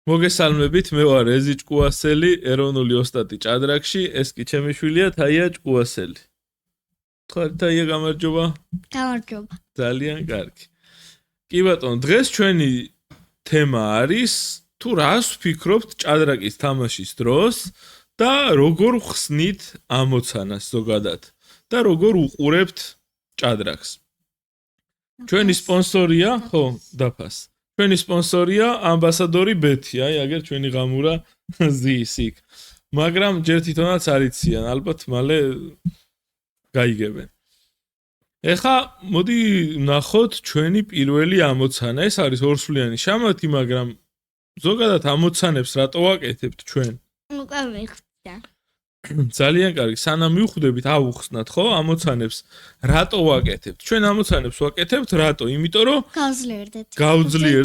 მოგესალმებით, მე ვარ ეზი ჭკუასელი, ეროვნული ოსტატი ჭადრაკში, ეს კი ჩემი შვილია თაია ჭკუასელი. ხარ თაია, გამარჯობა. გამარჯობა. ძალიან კარგი. კი ბატონო, დღეს ჩვენი თემა არის თუ რას ვფიქრობთ ჭადრაკის თამაშის დროს და როგორ ხსნით ამოცანას ზოგადად და როგორ უყურებთ ჭადრაკს. ჩვენი სპონსორია, ხო, დაფას. ჩვენი სპონსორია ამბასადორი ბეთი, აი აგერ ჩვენი ღამურა ზის იქ. მაგრამ ჯერ თვითონაც არიციან, ალბათ მალე გაიგებენ. ეხა მოდი ნახოთ ჩვენი პირველი ამოცანა. ეს არის ორსვლიანი შამათი, მაგრამ ზოგადად ამოცანებს რატო ვაკეთებთ ჩვენ? უკვე მიხსნა. ძალიან კარგი, სანამ მივხვდებით, ავუხსნათ, ხო, ამოცანებს რატო ვაკეთებთ? ჩვენ ამოცანებს ვაკეთებთ რატო? იმიტომ რომ გავძლიერდეთ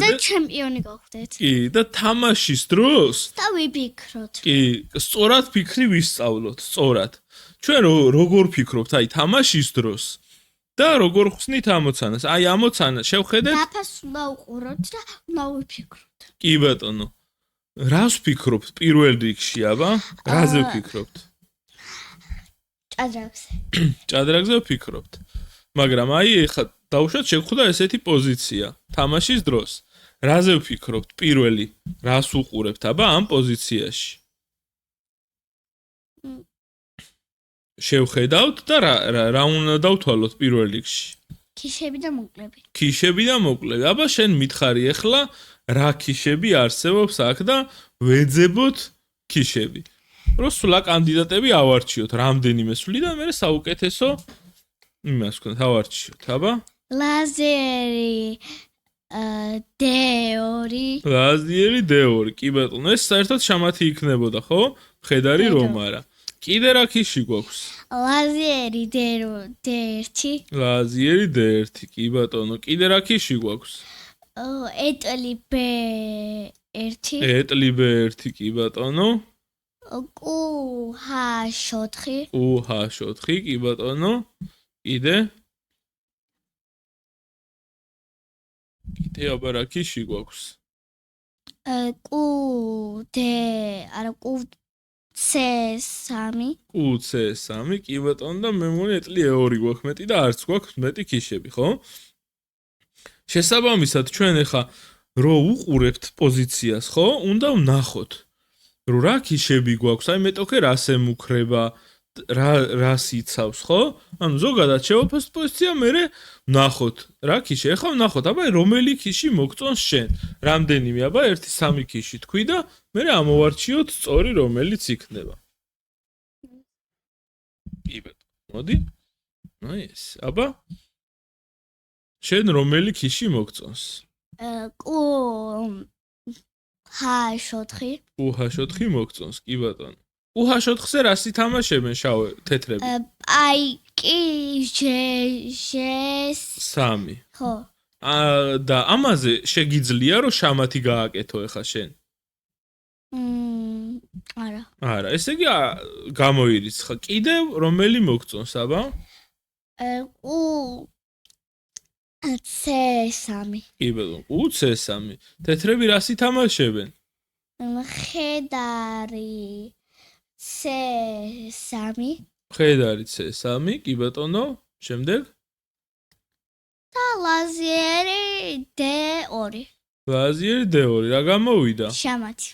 და ჩემპიონი გავხდეთ. კი, და თამაშის დროს და ვიფიქროთ. კი, სწორად ფიქრი ვისწავლოთ, სწორად. ჩვენ როგორ ფიქრობთ, აი თამაშის დროს და როგორ ხსნით ამოცანას? აი ამოცანა შევხედეთ. დაფას უნდა უყუროთ და უნდა ვიფიქროთ. კი ბატონო. რას ვფიქრობთ პირველ რიგში, აბა? რაზე ვფიქრობთ? ჭადრაკზე. ჭადრაკზე ვფიქრობთ. მაგრამ აი ეხლა დავუშვათ შეგხვდა ესეთი პოზიცია თამაშის დროს. რაზე ვფიქრობთ პირველი? რას უყურებთ, აბა ამ პოზიციაში? შევხედავთ და რა უნდა დავთვალოთ პირველ რიგში? ქიშები და მოკლები. ქიშები და მოკლები. აბა შენ მითხარი ეხლა რა ქიშები არსებობს აქ და ვეძებოთ ქიშები. რომ სულა კანდიდატები ავარჩიოთ, რამდენიმე სული და მე საუკეთესო იმას ვქნათ, ავარჩიოთ, აბა? ლაზერი D2. ლაზერი D2, კი ბატონო, ეს საერთოდ შამათი იქნებოდა, ხო? მხედარი რომ არა. კიდე რა ქიში გვაქვს? ლაზერი D1. ლაზერი D1, კი ბატონო, კიდე რა ქიში გვაქვს? ეტლი B1. ეტლი B1, კი ბატონო. QH4. QH4, კი ბატონო. კიდე? კიდე აბა რა ქიში გვაქვს? QC3. QC3, კი ბატონო და მე მგონი ეტლი E2 გვაქვს მეტი და არც გვაქვს მეტი ქიშები, ხო? შესაბამისად ჩვენ ახლა რო უყურებთ პოზიციას, ხო? უნდა ვნახოთ. რომ რა ქიშები გვაქვს, აი მეტოქე რას ემუქრება, რას იცავს, ხო? ანუ ზოგადად შევაფასოთ პოზიცია, მერე ვნახოთ რა ქიში. ახლა ვნახოთ, აბა რომელი ქიში მოგწონს შენ. რამდენიმე, აბა 1-3 ქიში თქვი და მერე ამოვარჩიოთ სწორი რომელიც იქნება. კი ბატონო, მოდი. აი ეს, აბა შენ რომელი ქიში მოგწონს? QH4. QH4 მოგწონს, კი ბატონო. QH4-ზე რას ითამაშებენ შავ თეთრები? PKG3. ხო. და ამაზე შეგიძლია რომ შამათი გააკეთო ახლა შენ? არა. არა, ესე იგი გამოირიცხა. კიდე რომელი მოგწონს, აბა? C3. კი ბატონო, QC3. თეთრები რას ითამაშებენ? მხედარი C3. მხედარი C3, კი ბატონო. შემდეგ? და ლაზერი D2. ლაზერი D2, რა გამოვიდა? შამათი.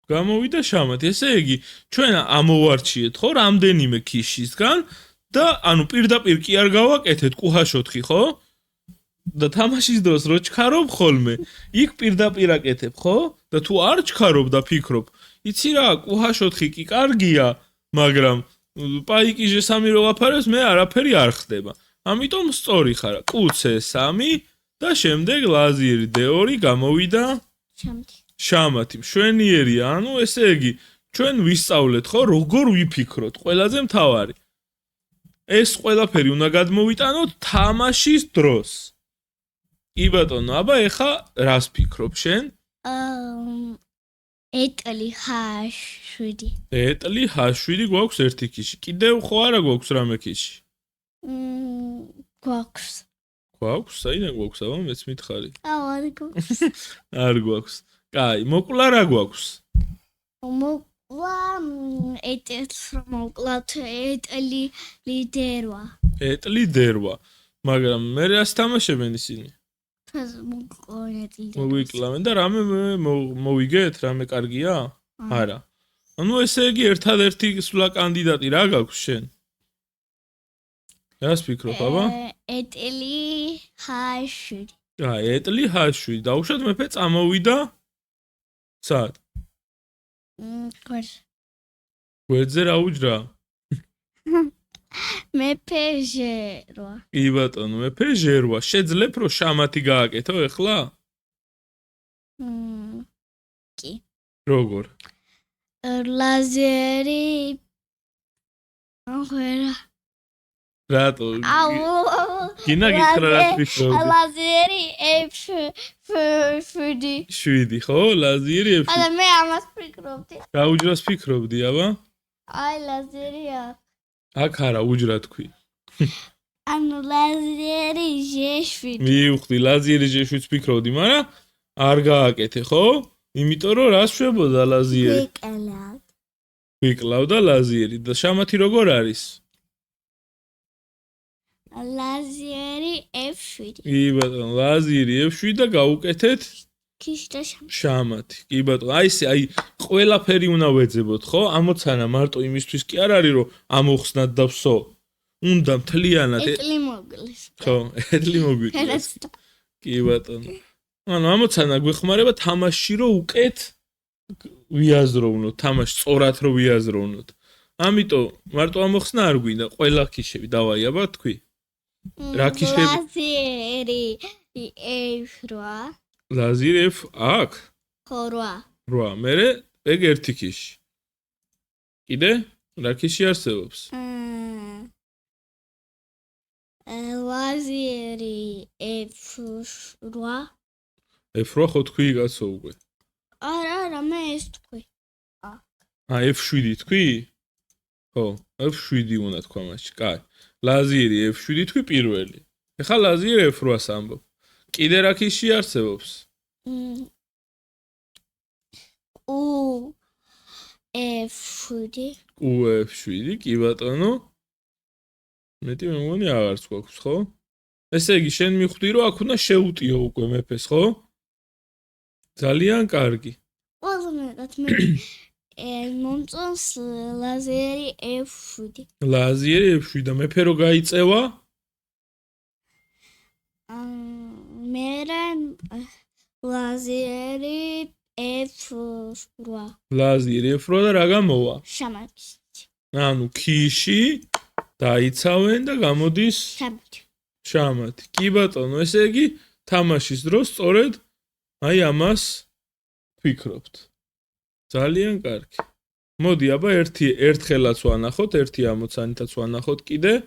გამოვიდა შამათი. ესე იგი, ჩვენ ამოვარჩიეთ, ხო, რამდენიმე ქიშისგან და ანუ პირდაპირ კი არ გავაკეთეთ QH4, ხო? და თამაშის დროს რო ჩქარობ ხოლმე, იქ პირდაპირ აკეთებ, ხო? და თუ არ ჩქარობ და ფიქრობ, იცი რა, QH4 კი კარგია, მაგრამ PKG3 რო ვაფარებს, მე არაფერი არ ხდება. ამიტომ სწორი ხარ, QC3 და შემდეგ ლაზერი D2 გამოვიდა შამათი. მშვენიერია, ანუ ესე იგი, ჩვენ ვისწავლეთ, ხო, როგორ ვიფიქროთ, ყველაზე მთავარი. ეს ყველაფერი უნდა გადმოვიტანოთ თამაშის დროს. კი ბატონო, აბა ეხა რას ფიქრობ შენ? ეტლი H7. ეტლი H7 გვაქვს ერთი ქიში. კიდევ ხო არა გვაქვს რამე ქიში? გვაქვს. გვაქვს? საიდან გვაქვს, აბა მეც მითხარი. არ გვაქვს. არ გვაქვს. კაი, მოკლა რა გვაქვს? მოკლა ეტელს რომ მოკლათ ეტელი ლიდერვა. ეტლი დერვა. მაგრამ მე რას თამაშებენ ისინი? თას მოკლათ ლიდერვა. მოგვიკლავენ და რამე მოვიგეთ, რამე კარგია? არა. ანუ ესე იგი ერთადერთი სულა კანდიდატი რა გაქვს შენ? რას ფიქრობ, აბა? ეტელი ჰაშვიდი. აი, ეტლი ჰაშვი. დაუშვათ მეფე წამოვიდა. სად? გვერდ. გვერდზე რა უჯრა? მეფე ჟერვა. კი ბატონო, მეფე ჟერვა. შეძლებ რომ შამათი გააკეთო ეხლა? კი. როგორ? ლაზერი ახერა. რატო? აუ. გინა გითხრა რა ფიქრობ? ლაზერი ეფშუდი. 7, ხო? ლაზიერი F7. არა მე ამას ფიქრობდი. რა უჯრას ფიქრობდი, აბა? აი ლაზერი აქ. აქ არა უჯრა თქვი. ანუ ლაზერი ჟეშვიდი. მივხვდი, ლაზიერი G7-ს ფიქრობდი, მაგრამ არ გააკეთე, ხო? იმიტომ რომ რას შვებოდა ლაზიერი? ვიკელავ. ვიკლავდა ლაზიერი და შამათი როგორ არის? ლაზერი F7. კი ბატონო, ლაზიერი F7 და გაუკეთეთ ქიშდა შამათი. კი ბატონო, აი ესე, აი ყველაფერი უნდა ვეძებოთ, ხო? ამოცანა მარტო იმისთვის კი არ არის, რომ ამოხსნათ და ვსო. უნდა მთლიანად ეტლი მოგლის. ხო, ეტლი მოგვიკლეს. კი ბატონო. ანუ ამოცანა გვეხმარება თამაში რომ უკეთ ვიაზროვნოთ, თამაში სწორად რომ ვიაზროვნოთ. ამიტომ მარტო ამოხსნა არ გვინდა, ყველა ქიშები დავაი აბა თქვი. რა ქიშები? ლაზერი F8. ლაზიერი F აქ? ხო 8. 8. მერე ეგ ერთი ქიში. კიდე? რა ქიში არსებობს? ლაზერი F8. F8 ხო თქვი კაცო უკვე. არა, მე ეს თქვი. F7 თქვი? ხო, F7 უნდა თქვა მაშინ. კაი. ლაზიერი F7 თქვი პირველი. ეხლა ლაზიერი F8-ს ამბობ. კიდე რა ქიში არსებობს? F7. F7, კი ბატონო. მეტი მე მგონი აღარც გვაქვს, ხო? ესე იგი, შენ მიხვდი, რომ აქ უნდა შეუტიო უკვე მეფეს, ხო? ძალიან კარგი. ყველანაირად მე მომწონს ლაზერი F7. ლაზიერი F7 და მეფე რო გაიწევა? მერე ლაზერი F8. ლაზიერი F8 და რა გამოვა? შამათი. ანუ ქიში დაიცავენ და გამოდის შამათი. შამათი. კი ბატონო, ესე იგი, თამაშის დროს სწორედ აი ამას ფიქრობთ. ძალიან კარგი. მოდი, აბა ერთხელაც ვანახოთ, ერთი ამოცანითაც ვანახოთ კიდე.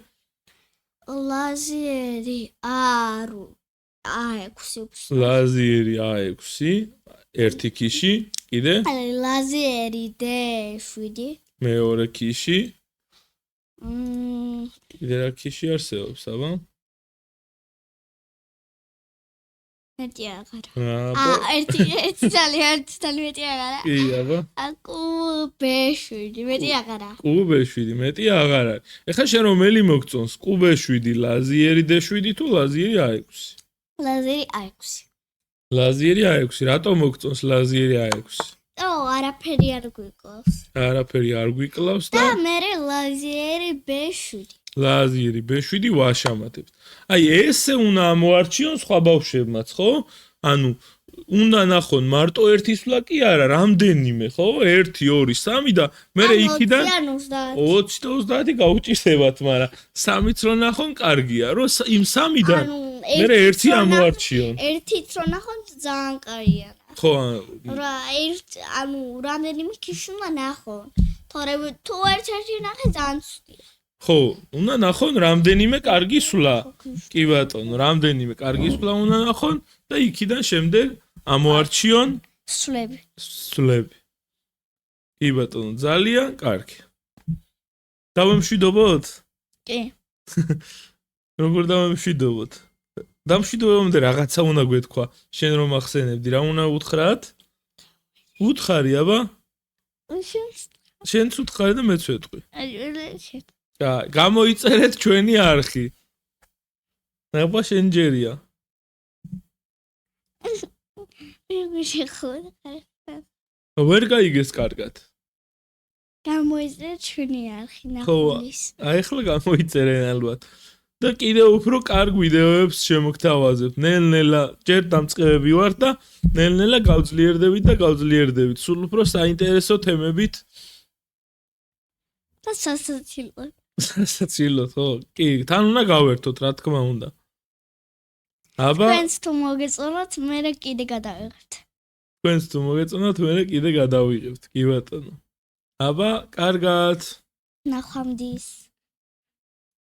ლაზიერი A6. ლაზიერი A6, ერთი ქიში, კიდე ლაზიერი D7. მეორე ქიში. კიდე რა ქიში არსებობს, აბა? მეტი აღარა. აბა. ერთი ძალიან მეტი აღარა. კი, აბა. აკუ B7 მეტი აღარა. ყუბ7 მეტი აღარ არის. ეხლა შენ რომელი მოგწონს? ყუბ7, ლაზიერი D7 თუ ლაზიერი A6? ლაზერი A6. ლაზიერი A6, რატო მოგწონს ლაზიერი A6? არაფერი არ გვიკლავს. არაფერი არ გვიკლავს და და მე ლაზიერი B7. ლაზიერი B7 ვაშამატებთ. აი ესე უნდა ამოარჩიონ სხვა ბავშვებმაც, ხო? ანუ უნდა ნახონ მარტო ერთი სვლა კი არა, რამდენიმე, ხო? 1 2 3 და მე იქიდან 20 და 30 გაუჭირდებათ, მაგრამ 3-ც რო ნახონ კარგია, რომ იმ 3-დან მე ერთი ამოარჩიონ. ერთიც რო ნახონ ძალიან კარგია. ხო, ანუ რამდენიმე ქიში უნდა ნახონ. თორემ თუ ერთ-ერთი ნახე ძალიან ცუდია. ხო, უნდა ნახონ რამდენიმე კარგი სვლა. კი ბატონო, რამდენიმე კარგი სვლა უნდა ნახონ და იქიდან შემდეგ ამოარჩიონ სვლები. კი ბატონო, ძალიან კარგი. დავემშვიდობოთ? კი. როგორ დავემშვიდობოთ? დამშვიდობამდე რაღაცა უნდა გვეთქვა. შენ რომ ახსენებდი, რა უნდა უთხრათ? უთხარი, აბა? შენს შენც უთხარი და მეც ვეტყვი. აი გამოიწერეთ ჩვენი არხი. აბა შენ ჯერია. ვერ გაიგეს კარგად. გამოიწერე ჩვენი არხი ხო, ნახულის. აი ახლა გამოიწერენ ალბათ. და კიდევ უფრო კარგ ვიდეოებს შემოგთავაზებთ. ნელ-ნელა ჯერ დამწყებები ვართ და ნელ-ნელა გავძლიერდებით. სულ უფრო საინტერესო თემებით. და სასაცილო. სასაცილოდ, ხო? კი, თან უნდა გავერთოთ, რა თქმა უნდა. აბა, თქვენს თუ მოგეწონათ, მე კიდე გადავიღებთ. თქვენს თუ მოგეწონათ, მე კიდე გადავიღებთ. კი ბატონო. აბა, კარგად. ნახვამდის.